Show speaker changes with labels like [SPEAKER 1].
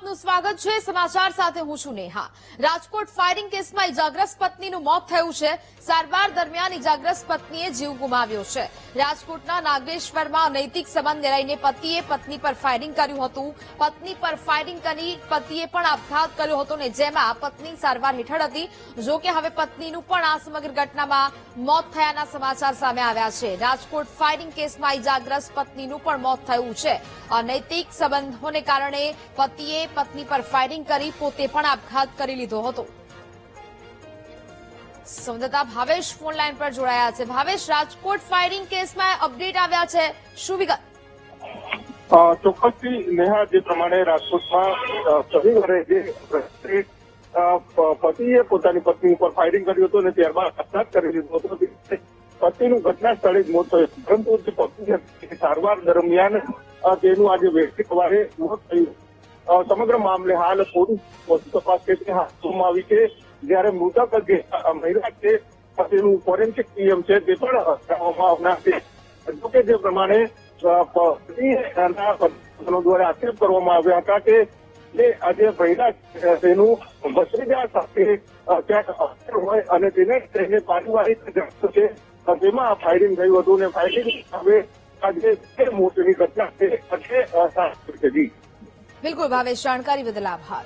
[SPEAKER 1] આપનું સ્વાગત છે। સમાચાર સાથે હું છું નેહા। રાજકોટ ફાયરિંગ કેસમાં ઇજાગ્રસ્ત પત્નીનું મોત થયું છે। સારવાર દરમિયાન ઇજાગ્રસ્ત પત્નીએ જીવ ગુમાવ્યો છે। રાજકોટના નાગેશ્વરમાં અનૈતિક સંબંધને લઈને પતિએ પત્ની પર ફાયરિંગ કર્યું હતું। પત્ની પર ફાયરિંગ કરી પતિએ પણ આપઘાત કર્યો હતો ને જેમાં પત્ની સારવાર હેઠળ હતી। જો કે હવે પત્નીનું પણ આ સમગ્ર ઘટનામાં મોત થયાના સમાચાર સામે આવ્યા છે। રાજકોટ ફાયરિંગ કેસમાં ઇજાગ્રસ્ત પત્નીનું પણ મોત થયું છે। અનૈતિક સંબંધોને કારણે પતિએ પત્ની પર ફાયરિંગ કરી પોતે પણ આપઘાત કરી લીધો હતો। સંવાદદાતા ભાવેશ ફોન લાઈન પર જોડાયા છે। ભાવેશ, રાજકોટ ફાયરિંગ કેસમાં અપડેટ આવ્યા છે, શું વિગત?
[SPEAKER 2] ચોક્કસથી નેહા, જે પ્રમાણે રાજકોટમાં શનિવારે જે પતિએ પોતાની પત્ની ઉપર ફાયરિંગ કર્યું હતું અને ત્યારબાદ આપઘાત કરી લીધો હતો। પતિનું ઘટના સ્થળે જ મોત થયું, પરંતુ જે પત્ની સારવાર દરમિયાન તેનું આજે વહેલી સવારે મોત થયું। સમગ્ર મામલે હાલ પોલીસ વધુ તપાસ કેસને હાથ ધરવામાં આવી છે। જ્યારે મૃતક જે મહિલા છે તેનું ફોરેન્સિક પીએમ છે તે પણ કરવામાં આવનાર છે। જોકે જે પ્રમાણે દ્વારા આક્ષેપ કરવામાં આવ્યા હતા કે જે આજે મહિલા તેનું ભત્રીજા સાથે ક્યાંક અફેર હોય અને તેને લઈને પારિવારિક ઝઘડો છે તેમાં ફાયરિંગ થયું હતું અને ફાયરિંગ હવે આજે મોતની ઘટના છે।
[SPEAKER 1] બિલકુલ ભાવેશ, જાણકારી બદલ આભાર।